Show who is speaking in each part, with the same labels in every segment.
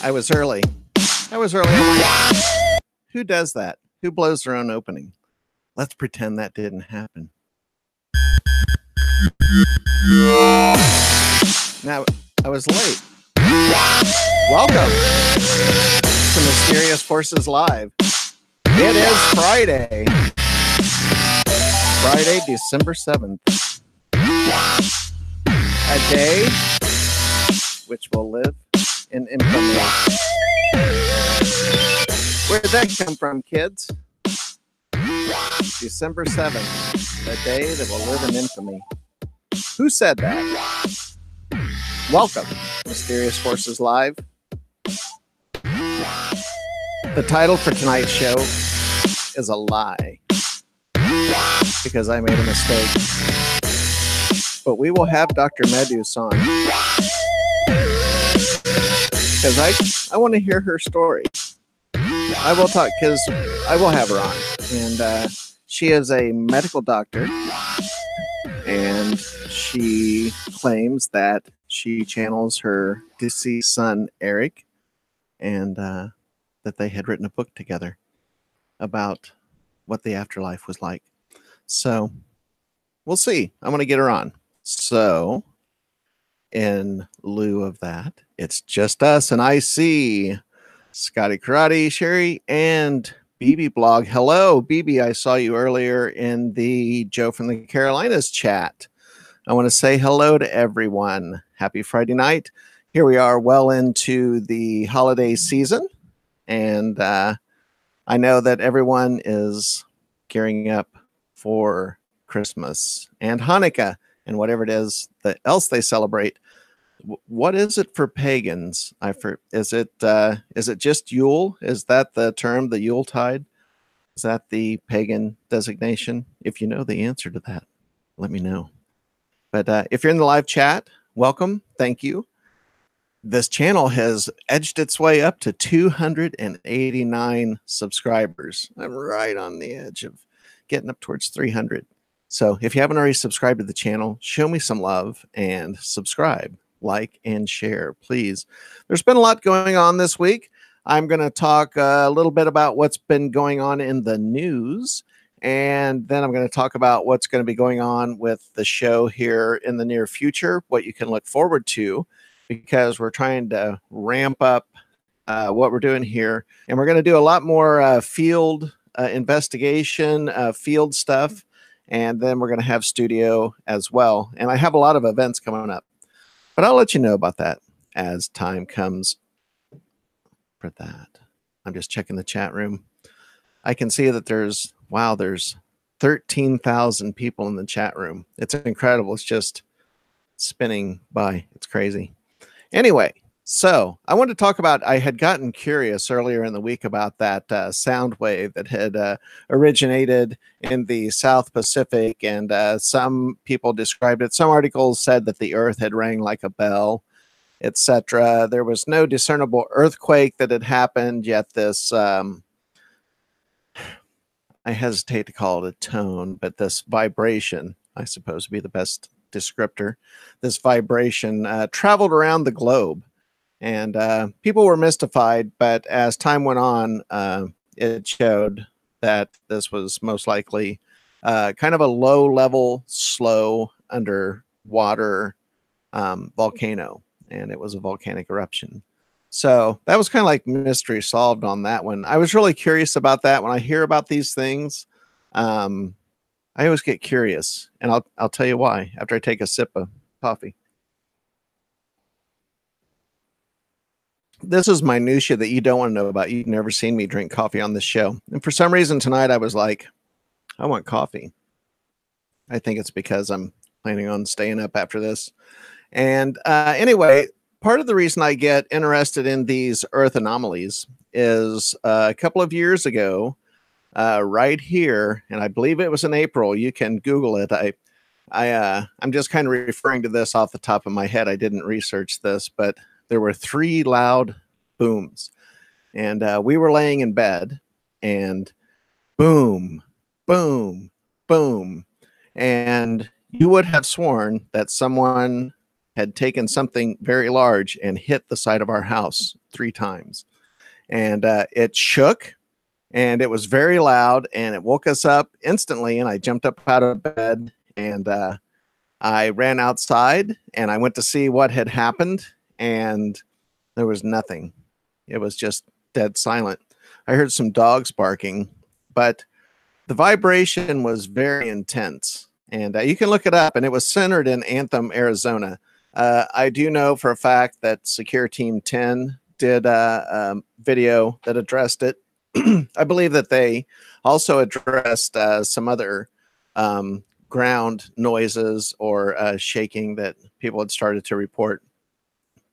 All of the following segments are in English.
Speaker 1: I was early. Who does that? Who blows their own opening? Let's pretend that didn't happen. Now, I was late. Welcome to Mysterious Forces Live. It is Friday, December 7th. A day which will live in infamy. Where'd that come from, kids? December 7th, a day that will live in infamy. Who said that? Welcome, Mysterious Forces Live. The title for tonight's show is a lie because I made a mistake. But we will have Dr. Medus on because I want to hear her story. I will talk because I will have her on, and she is a medical doctor, and she claims that she channels her deceased son Eric, and that they had written a book together about what the afterlife was like. So we'll see. I'm going to get her on. So in lieu of that, it's just us, and I see Scotty Karate, Sherry, and BB Blog. Hello, BB. I saw you earlier in the Joe from the Carolinas chat. I want to say hello to everyone. Happy Friday night. Here we are well into the holiday season, and I know that everyone is gearing up for Christmas and Hanukkah and whatever it is that else they celebrate. What is it for pagans? Is it just Yule? Is that the term, the Yuletide? Is that the pagan designation? If you know the answer to that, let me know. But if you're in the live chat, welcome. Thank you. This channel has edged its way up to 289 subscribers. I'm right on the edge of getting up towards 300. So if you haven't already subscribed to the channel, show me some love and subscribe, like, and share, please. There's been a lot going on this week. I'm going to talk a little bit about what's been going on in the news. And then I'm going to talk about what's going to be going on with the show here in the near future, what you can look forward to, because we're trying to ramp up what we're doing here. And we're going to do a lot more field investigation, field stuff. And then we're going to have studio as well. And I have a lot of events coming up. But I'll let you know about that as time comes for that. I'm just checking the chat room. I can see that there's 13,000 people in the chat room. It's incredible. It's just spinning by. It's crazy. Anyway, so I wanted to talk about, I had gotten curious earlier in the week about that sound wave that had originated in the South Pacific, and some people described it. Some articles said that the earth had rang like a bell, etc. There was no discernible earthquake that had happened, yet this, I hesitate to call it a tone, but this vibration, I suppose would be the best descriptor. This vibration traveled around the globe. And people were mystified, but as time went on, it showed that this was most likely kind of a low-level, slow, underwater volcano, and it was a volcanic eruption. So that was kind of like mystery solved on that one. I was really curious about that. When I hear about these things, I always get curious, and I'll tell you why after I take a sip of coffee. This is minutia that you don't want to know about. You've never seen me drink coffee on this show. And for some reason tonight, I was like, I want coffee. I think it's because I'm planning on staying up after this. And anyway, part of the reason I get interested in these Earth anomalies is a couple of years ago, right here, and I believe it was in April. You can Google it. I'm just kind of referring to this off the top of my head. I didn't research this, but there were 3 loud booms, and we were laying in bed, and boom, boom, boom. And you would have sworn that someone had taken something very large and hit the side of our house 3 times. And it shook, and it was very loud, and it woke us up instantly. And I jumped up out of bed, and I ran outside, and I went to see what had happened, and there was nothing. It was just dead silent. I heard some dogs barking, but the vibration was very intense. And you can look it up, and it was centered in Anthem, Arizona. I do know for a fact that Secure Team 10 did a video that addressed it. I believe that they also addressed some other ground noises or shaking that people had started to report.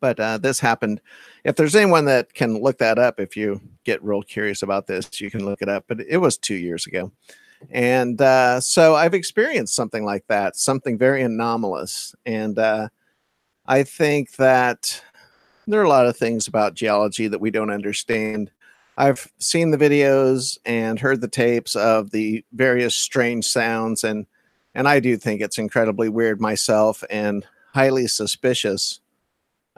Speaker 1: But this happened. If there's anyone that can look that up, if you get real curious about this, you can look it up. But it was 2 years ago. And so I've experienced something like that, something very anomalous. And I think that there are a lot of things about geology that we don't understand. I've seen the videos and heard the tapes of the various strange sounds, and I do think it's incredibly weird myself and highly suspicious.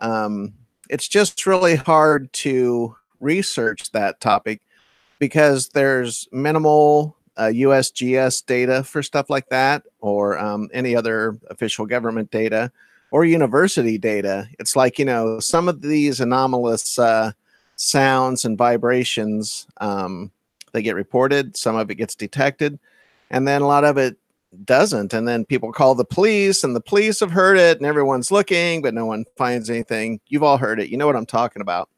Speaker 1: It's just really hard to research that topic because there's minimal USGS data for stuff like that, or any other official government data or university data. It's like, you know, some of these anomalous sounds and vibrations, they get reported, some of it gets detected, and then a lot of it doesn't. And then people call the police, and the police have heard it, and everyone's looking, but no one finds anything. You've all heard it. You know what I'm talking about.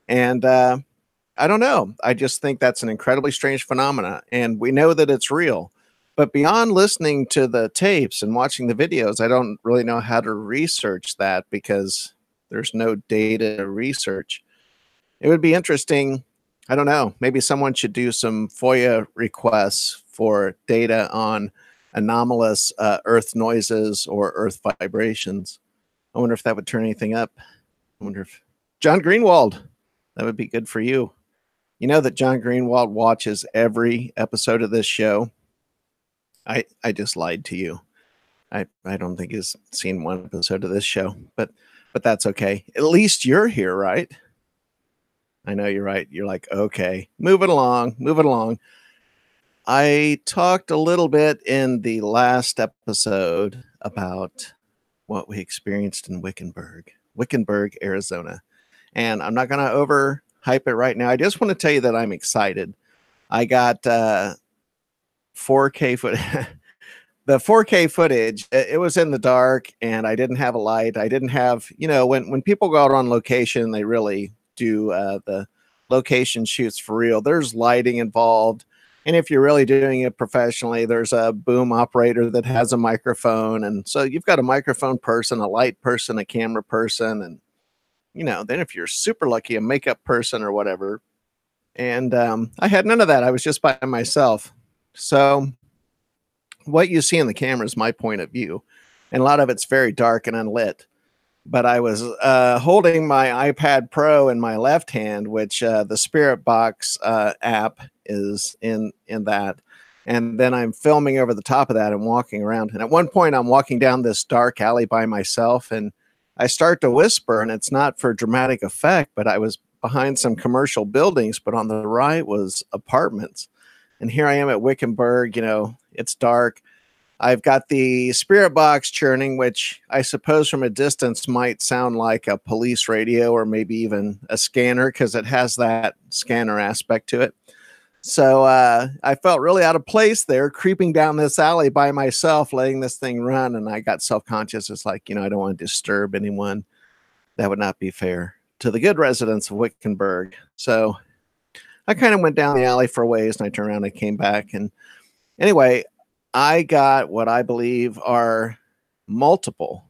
Speaker 1: And I don't know. I just think that's an incredibly strange phenomena, and we know that it's real. But beyond listening to the tapes and watching the videos, I don't really know how to research that because there's no data to research. It would be interesting. I don't know. Maybe someone should do some FOIA requests for data on anomalous earth noises or earth vibrations. I wonder if that would turn anything up. I wonder if John Greenwald, that would be good for you. You know that John Greenwald watches every episode of this show. I just lied to you. I don't think he's seen one episode of this show, but that's okay. At least you're here, right? I know you're right. You're like, okay, move it along. I talked a little bit in the last episode about what we experienced in Wickenburg, Arizona. And I'm not going to overhype it right now. I just want to tell you that I'm excited. I got 4K footage. The 4K footage, it was in the dark, and I didn't have a light. I didn't have, you know, when people go out on location, they really do the location shoots for real. There's lighting involved. And if you're really doing it professionally, there's a boom operator that has a microphone. And so you've got a microphone person, a light person, a camera person, and, you know, then if you're super lucky, a makeup person or whatever. And I had none of that. I was just by myself. So what you see in the camera is my point of view, and a lot of it's very dark and unlit. But I was holding my iPad Pro in my left hand, which the Spirit Box app is in that. And then I'm filming over the top of that and walking around. And at one point, I'm walking down this dark alley by myself, and I start to whisper, and it's not for dramatic effect, but I was behind some commercial buildings, but on the right was apartments. And here I am at Wickenburg, you know, it's dark. I've got the Spirit Box churning, which I suppose from a distance might sound like a police radio or maybe even a scanner because it has that scanner aspect to it. So I felt really out of place there, creeping down this alley by myself, letting this thing run. And I got self-conscious. It's like, you know, I don't want to disturb anyone. That would not be fair to the good residents of Wickenburg. So I kind of went down the alley for a ways, and I turned around and came back. And anyway, I got what I believe are multiple,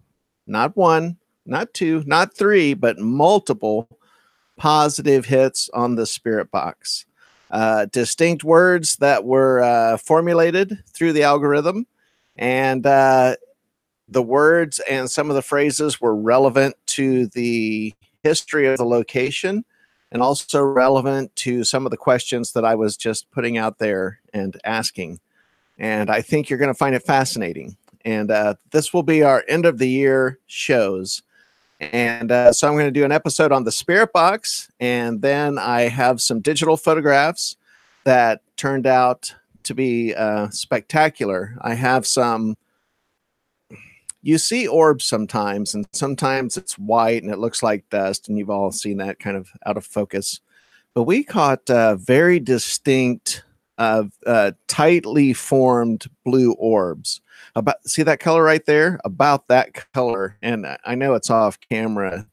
Speaker 1: not one, not two, not three, but multiple positive hits on the Spirit Box. Distinct words that were formulated through the algorithm, and the words and some of the phrases were relevant to the history of the location, and also relevant to some of the questions that I was just putting out there and asking. And I think you're going to find it fascinating. And this will be our end of the year shows. And so I'm going to do an episode on the spirit box, and then I have some digital photographs that turned out to be spectacular. I have some. You see orbs sometimes, and sometimes it's white and it looks like dust, and you've all seen that kind of out of focus. But we caught very distinct, tightly formed blue orbs. See that color right there? About that color. And I know it's off camera.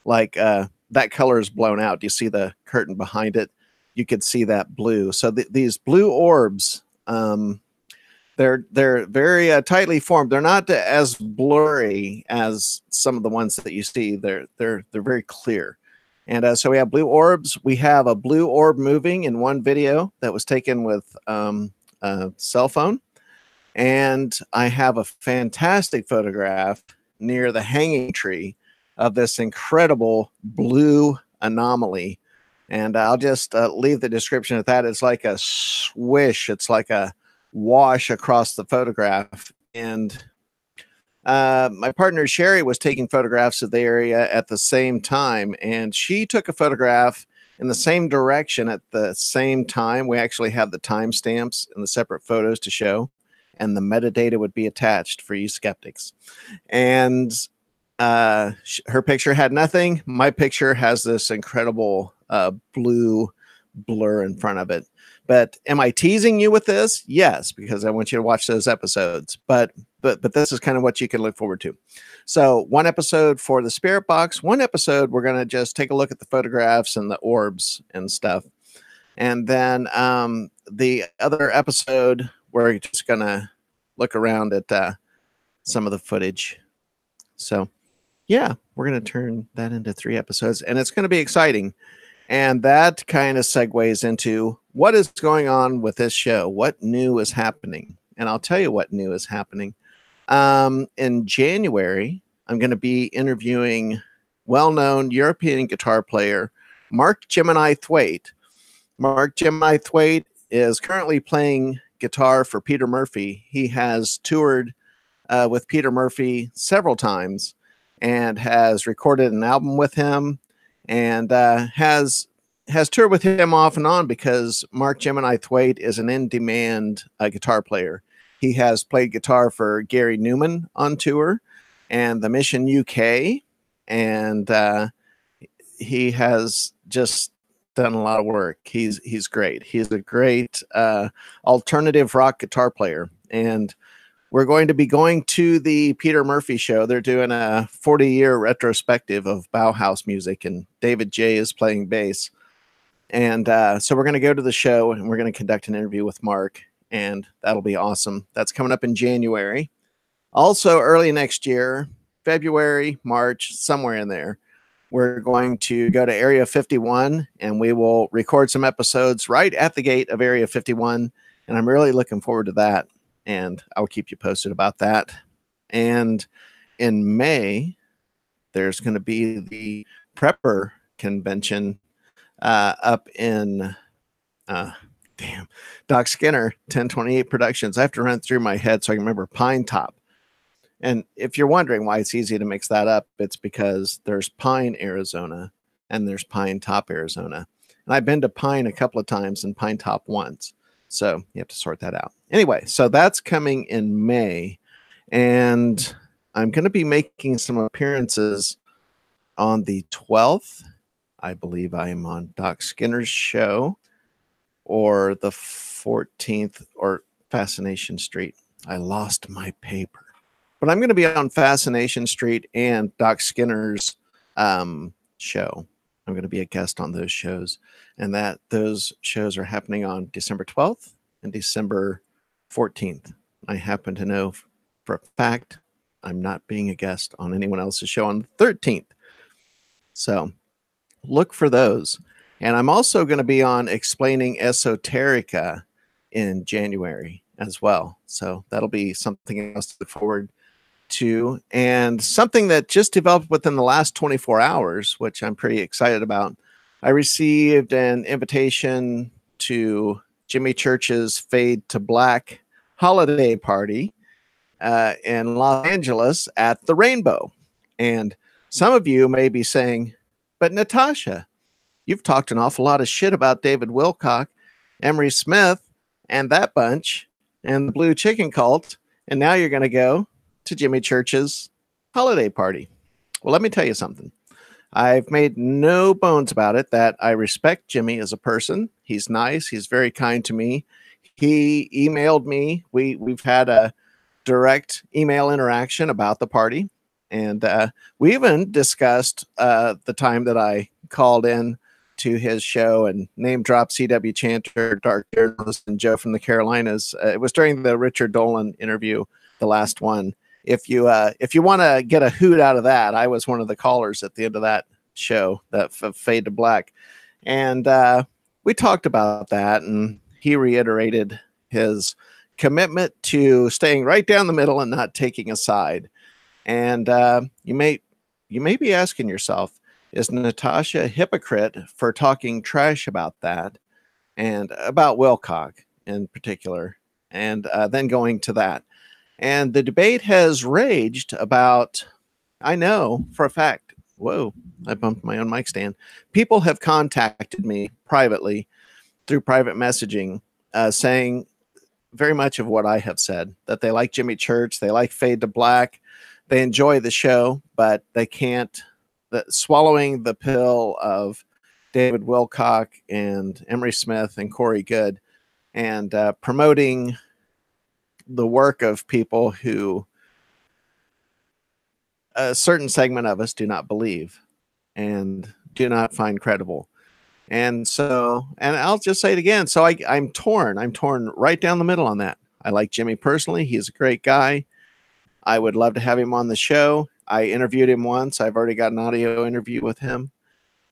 Speaker 1: Like that color is blown out. Do you see the curtain behind it? You could see that blue. So these blue orbs, they're very tightly formed. They're not as blurry as some of the ones that you see. They're very clear. And so we have blue orbs. We have a blue orb moving in one video that was taken with a cell phone. And I have a fantastic photograph near the hanging tree of this incredible blue anomaly. And I'll just leave the description of that. It's like a swish. It's like a wash across the photograph. And my partner Sherry was taking photographs of the area at the same time, and she took a photograph in the same direction at the same time. We actually have the timestamps and the separate photos to show, and the metadata would be attached for you skeptics. And her picture had nothing. My picture has this incredible blue blur in front of it. But am I teasing you with this? Yes, because I want you to watch those episodes. But this is kind of what you can look forward to. So one episode for the spirit box, one episode we're going to just take a look at the photographs and the orbs and stuff. And then the other episode, we're just going to look around at some of the footage. So yeah, we're going to turn that into 3 episodes, and it's going to be exciting. And that kind of segues into what is going on with this show. What new is happening? And I'll tell you what new is happening. In January, I'm going to be interviewing well-known European guitar player Mark Gemini Thwaite. Mark Gemini Thwaite is currently playing guitar for Peter Murphy. He has toured with Peter Murphy several times and has recorded an album with him, and has toured with him off and on because Mark Gemini Thwaite is an in-demand guitar player. He has played guitar for Gary Newman on tour and the Mission UK, and he has just done a lot of work. He's great. He's a great alternative rock guitar player, and we're going to be going to the Peter Murphy show. They're doing a 40-year retrospective of Bauhaus music, and David J is playing bass. And so we're going to go to the show, and we're going to conduct an interview with Mark, and that'll be awesome. That's coming up in January. Also, early next year, February, March, somewhere in there, we're going to go to Area 51, and we will record some episodes right at the gate of Area 51, and I'm really looking forward to that. And I'll keep you posted about that. And in May, there's going to be the Prepper convention up in, Doc Skinner, 1028 Productions. I have to run it through my head so I can remember Pine Top. And if you're wondering why it's easy to mix that up, it's because there's Pine, Arizona, and there's Pine Top, Arizona. And I've been to Pine a couple of times and Pine Top once. So you have to sort that out. Anyway, so that's coming in May. And I'm going to be making some appearances on the 12th. I believe I am on Doc Skinner's show, or the 14th, or Fascination Street. I lost my paper. But I'm going to be on Fascination Street and Doc Skinner's show. I'm going to be a guest on those shows, and those shows are happening on December 12th and December 14th. I happen to know for a fact I'm not being a guest on anyone else's show on the 13th. So look for those. And I'm also going to be on Explaining Esoterica in January as well. So that'll be something else to look forward to, and something that just developed within the last 24 hours, which I'm pretty excited about. I received an invitation to Jimmy Church's Fade to Black holiday party, in Los Angeles at the Rainbow. And some of you may be saying, but Natasha, you've talked an awful lot of shit about David Wilcock, Emery Smith, and that bunch, and the Blue Chicken Cult, and now you're going to go to Jimmy Church's holiday party. Well, let me tell you something. I've made no bones about it that I respect Jimmy as a person. He's nice. He's very kind to me. He emailed me. We've had a direct email interaction about the party. And we even discussed the time that I called in to his show and name dropped C.W. Chanter, Dark Journalist, and Joe from the Carolinas. It was during the Richard Dolan interview, the last one. If you want to get a hoot out of that, I was one of the callers at the end of that show, that Fade to Black. And we talked about that, and he reiterated his commitment to staying right down the middle and not taking a side. And you may be asking yourself, is Natasha a hypocrite for talking trash about that and about Wilcock in particular, and then going to that? And the debate has raged about, I know for a fact, whoa, I bumped my own mic stand. People have contacted me privately through private messaging saying very much of what I have said, that they like Jimmy Church, they like Fade to Black, they enjoy the show, but they can't, swallowing the pill of David Wilcock and Emery Smith and Corey Good and promoting the work of people who a certain segment of us do not believe and do not find credible. And so, and I'll just say it again. So I'm torn. I'm torn right down the middle on that. I like Jimmy personally. He's a great guy. I would love to have him on the show. I interviewed him once. I've already got an audio interview with him.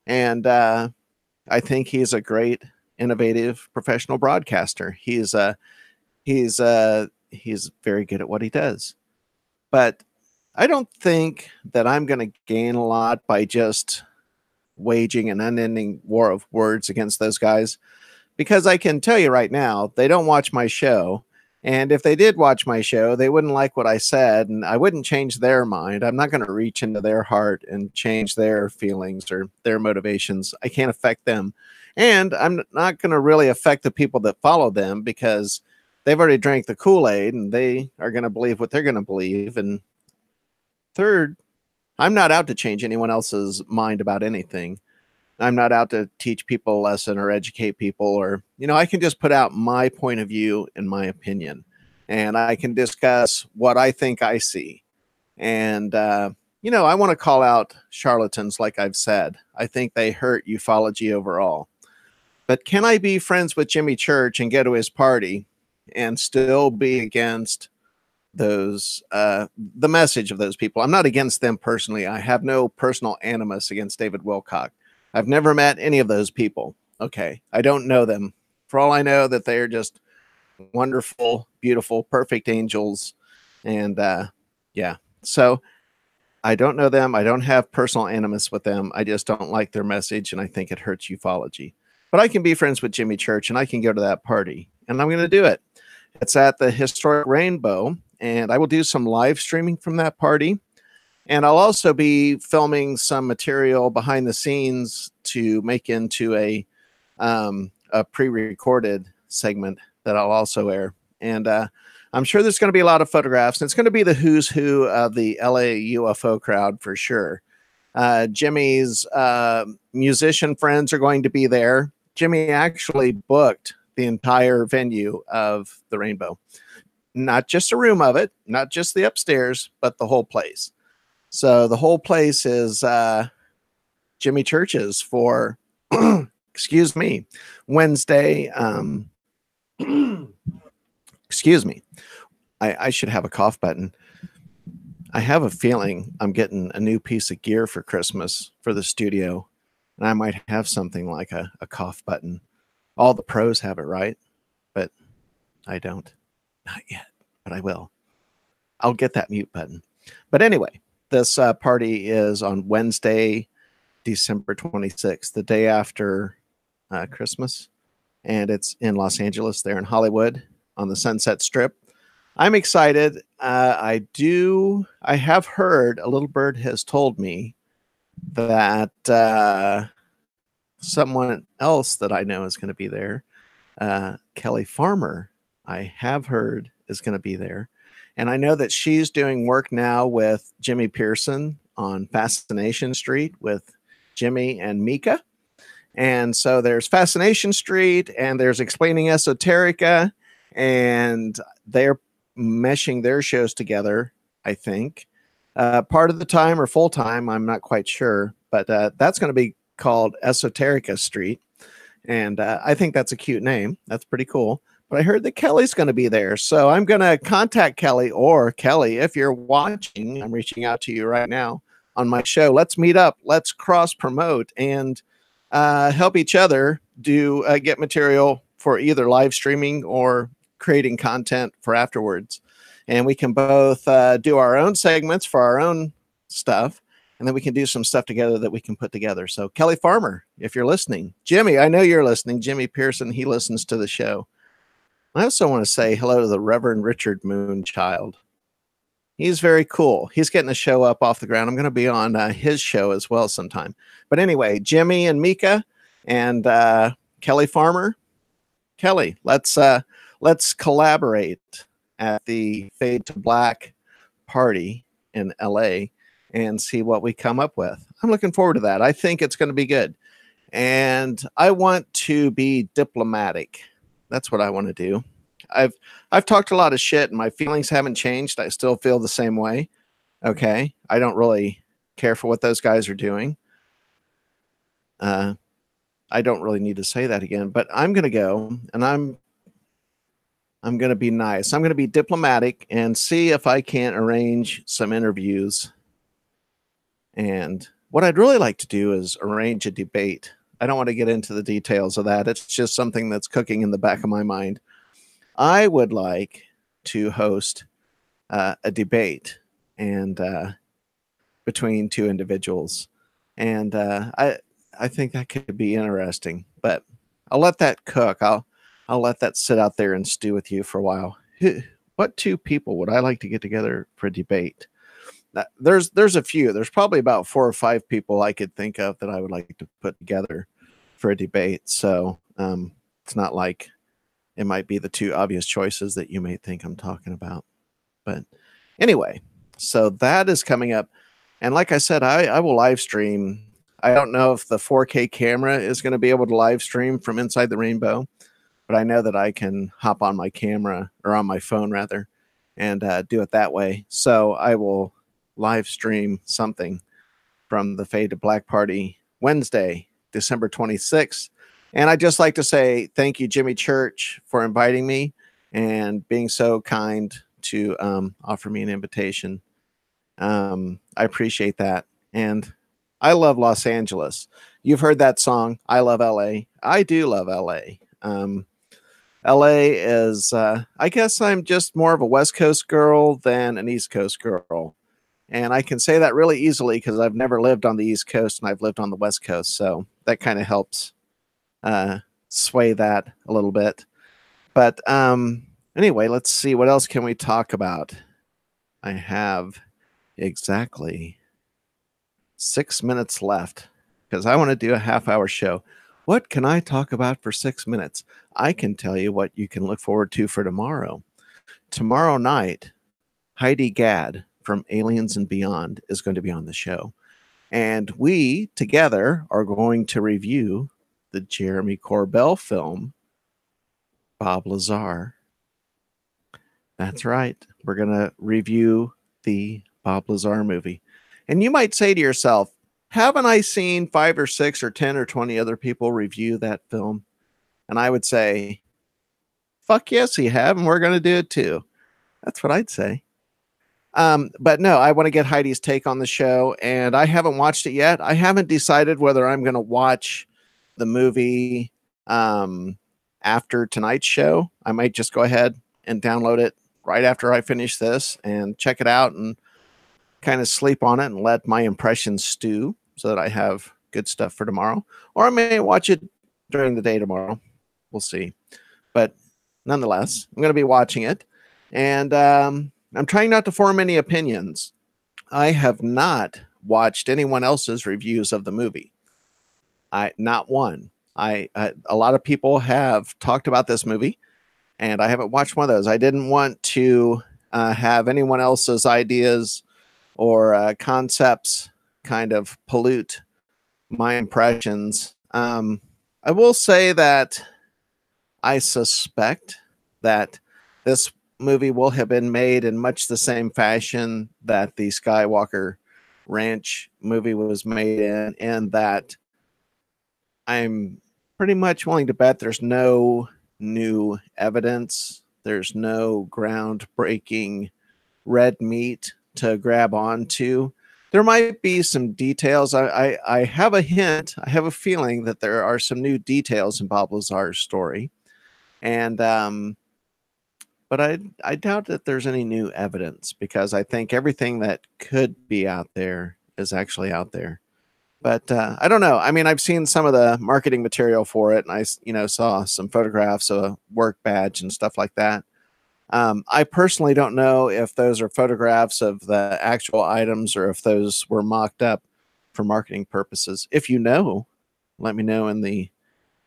Speaker 1: And I think he's a great, innovative professional broadcaster. He's very good at what he does. But I don't think that I'm going to gain a lot by just waging an unending war of words against those guys, because I can tell you right now, they don't watch my show. And if they did watch my show, they wouldn't like what I said, and I wouldn't change their mind. I'm not going to reach into their heart and change their feelings or their motivations. I can't affect them. And I'm not going to really affect the people that follow them, because they've already drank the Kool-Aid and they are going to believe what they're going to believe. And third, I'm not out to change anyone else's mind about anything. I'm not out to teach people a lesson or educate people, or, I can just put out my point of view and my opinion, and I can discuss what I think I see. And, I want to call out charlatans, like I've said. I think they hurt ufology overall. But can I be friends with Jimmy Church and go to his party and still be against those, the message of those people? I'm not against them personally. I have no personal animus against David Wilcock. I've never met any of those people. Okay. I don't know them. For all I know, that they are just wonderful, beautiful, perfect angels. And yeah, so I don't know them. I don't have personal animus with them. I just don't like their message, and I think it hurts ufology. But I can be friends with Jimmy Church, and I can go to that party, and I'm going to do it. It's at the historic Rainbow, and I will do some live streaming from that party. And I'll also be filming some material behind the scenes to make into a pre-recorded segment that I'll also air. And I'm sure there's going to be a lot of photographs. And it's going to be the who's who of the LA UFO crowd for sure. Jimmy's musician friends are going to be there. Jimmy actually booked the entire venue of the Rainbow. Not just a room of it, not just the upstairs, but the whole place. So the whole place is Jimmy Church's for, excuse me, Wednesday. Excuse me. I should have a cough button. I have a feeling I'm getting a new piece of gear for Christmas for the studio, and I might have something like a cough button. All the pros have it, right? But I don't. Not yet, but I will. I'll get that mute button. But anyway, this party is on Wednesday, December 26th, the day after Christmas. And it's in Los Angeles, there in Hollywood on the Sunset Strip. I'm excited. I have heard, a little bird has told me that someone else that I know is going to be there. Kelly Farmer, I have heard, is going to be there. And I know that she's doing work now with Jimmy Pearson on Fascination Street with Jimmy and Mika. And so there's Fascination Street and there's Explaining Esoterica, and they're meshing their shows together, I think. Part of the time or full time, I'm not quite sure, but that's going to be called Esoterica Street. And I think that's a cute name. That's pretty cool. But I heard that Kelly's going to be there. So I'm going to contact Kelly, or Kelly, if you're watching, I'm reaching out to you right now on my show. Let's meet up. Let's cross promote and help each other do get material for either live streaming or creating content for afterwards. And we can both do our own segments for our own stuff. And then we can do some stuff together that we can put together. So Kelly Farmer, if you're listening, Jimmy, I know you're listening. Jimmy Pearson, he listens to the show. I also want to say hello to the Reverend Richard Moonchild. He's very cool. He's getting a show up off the ground. I'm going to be on his show as well sometime. But anyway, Jimmy and Mika and Kelly Farmer. Kelly, let's collaborate at the Fade to Black party in LA and see what we come up with. I'm looking forward to that. I think it's going to be good. And I want to be diplomatic. That's what I want to do. I've talked a lot of shit and my feelings haven't changed. I still feel the same way. Okay. I don't really care for what those guys are doing. I don't really need to say that again, but I'm going to go and I'm going to be nice. I'm going to be diplomatic and see if I can't arrange some interviews. And what I'd really like to do is arrange a debate. I don't want to get into the details of that. It's just something that's cooking in the back of my mind. I would like to host a debate and between two individuals. And I think that could be interesting, but I'll let that cook. I'll let that sit out there and stew with you for a while. What two people would I like to get together for a debate? There's a few. There's probably about 4 or 5 people I could think of that I would like to put together for a debate. So it's not like it might be the 2 obvious choices that you may think I'm talking about. But anyway, so that is coming up. And like I said, I will live stream. I don't know if the 4K camera is going to be able to live stream from inside the rainbow, but I know that I can hop on my camera, or on my phone rather, and do it that way. So I will live stream something from the Fade to Black party Wednesday, December 26th. And I'd just like to say thank you, Jimmy Church, for inviting me and being so kind to offer me an invitation. I appreciate that. And I love Los Angeles. You've heard that song, I Love LA. I do love LA. LA is, I guess I'm just more of a West Coast girl than an East Coast girl. And I can say that really easily because I've never lived on the East Coast and I've lived on the West Coast. So that kind of helps sway that a little bit. But anyway, let's see. What else can we talk about? I have exactly 6 minutes left because I want to do a half-hour show. What can I talk about for 6 minutes? I can tell you what you can look forward to for tomorrow. Tomorrow night, Heidi Gadd from Aliens and Beyond is going to be on the show. And we together are going to review the Jeremy Corbell film, Bob Lazar. That's right. We're going to review the Bob Lazar movie. And you might say to yourself, haven't I seen 5 or 6 or 10 or 20 other people review that film? And I would say, fuck yes, you have. And we're going to do it too. That's what I'd say. But no, I want to get Heidi's take on the show, and I haven't watched it yet. I haven't decided whether I'm going to watch the movie after tonight's show. I might just go ahead and download it right after I finish this and check it out and kind of sleep on it and let my impressions stew so that I have good stuff for tomorrow. Or I may watch it during the day tomorrow. We'll see. But nonetheless, I'm going to be watching it. And I'm trying not to form any opinions. I have not watched anyone else's reviews of the movie. Not one. A lot of people have talked about this movie, and I haven't watched one of those. I didn't want to have anyone else's ideas or concepts kind of pollute my impressions. I will say that I suspect that this movie will have been made in much the same fashion that the Skywalker Ranch movie was made in, and that I'm pretty much willing to bet there's no new evidence. There's no groundbreaking red meat to grab onto. There might be some details. I have a hint. I have a feeling that there are some new details in Bob Lazar's story. And but I doubt that there's any new evidence, because I think everything that could be out there is actually out there. But I don't know. I mean, I've seen some of the marketing material for it, and I saw some photographs of a work badge and stuff like that. I personally don't know if those are photographs of the actual items or if those were mocked up for marketing purposes. If you know, let me know in the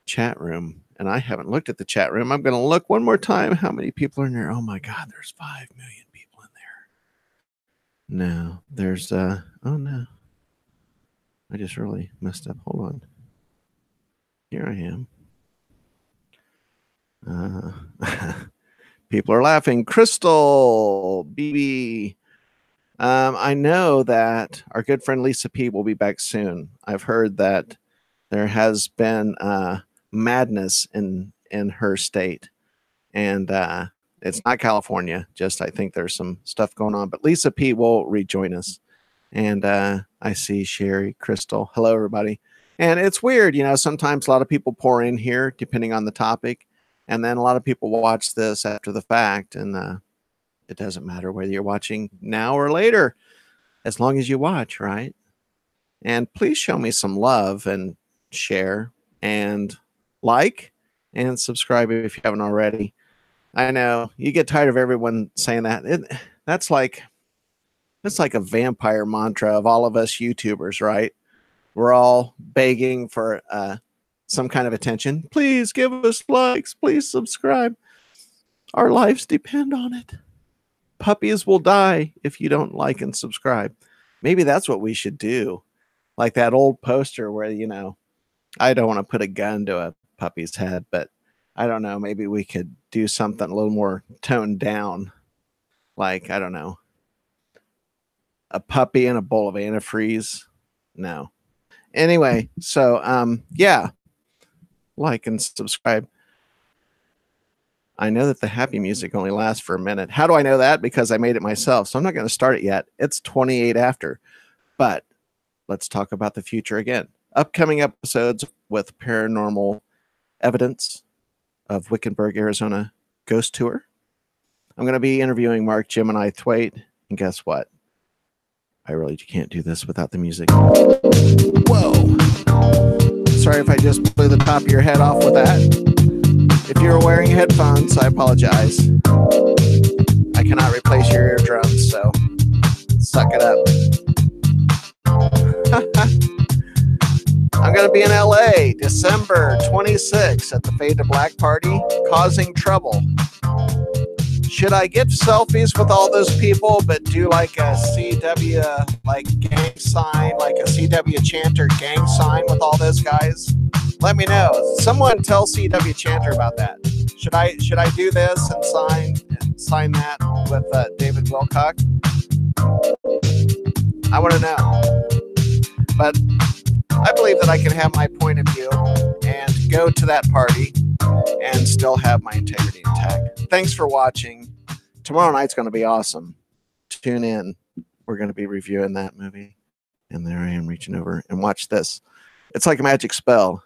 Speaker 1: chat room. And I haven't looked at the chat room. I'm going to look one more time. How many people are in there? Oh my God, there's 5 million people in there. No, there's, oh no. I just really messed up. Hold on. Here I am. People are laughing. Crystal, BB. I know that our good friend Lisa P will be back soon. I've heard that there has been madness in her state, and it's not California. Just I think there's some stuff going on. But Lisa P will rejoin us, and I see Sherry, Crystal. Hello, everybody. And it's weird, sometimes a lot of people pour in here depending on the topic. And then a lot of people watch this after the fact, and it doesn't matter whether you're watching now or later, as long as you watch, right? And please show me some love and share and like and subscribe if you haven't already. I know you get tired of everyone saying that. That's like a vampire mantra of all of us YouTubers, right? We're all begging for some kind of attention. Please give us likes. Please subscribe. Our lives depend on it. Puppies will die if you don't like and subscribe. Maybe that's what we should do. Like that old poster where, I don't want to put a gun to a puppy's head, but I don't know. Maybe we could do something a little more toned down. Like, I don't know, a puppy and a bowl of antifreeze. No. Anyway, so, yeah. Like and subscribe. I know that the happy music only lasts for a minute. How do I know that? Because I made it myself. So I'm not going to start it yet. It's 28 after. But let's talk about the future again. Upcoming episodes with paranormal evidence of Wickenburg, Arizona ghost tour. I'm going to be interviewing Mark Gemini Thwaite. And guess what? I really can't do this without the music. Whoa. Sorry if I just blew the top of your head off with that. If you were wearing headphones, I apologize. I cannot replace your eardrums, so suck it up. I'm going to be in LA December 26th at the Fade to Black party, Causing Trouble. Should I get selfies with all those people, but do like a CW gang sign, like a CW Chanter gang sign with all those guys? Let me know. Someone tell CW Chanter about that. Should I do this and sign that with David Wilcock? I want to know. But I believe that I can have my point of view and go to that party and still have my integrity intact. Thanks for watching. Tomorrow night's going to be awesome. Tune in. We're going to be reviewing that movie. And there I am reaching over and watch this. It's like a magic spell.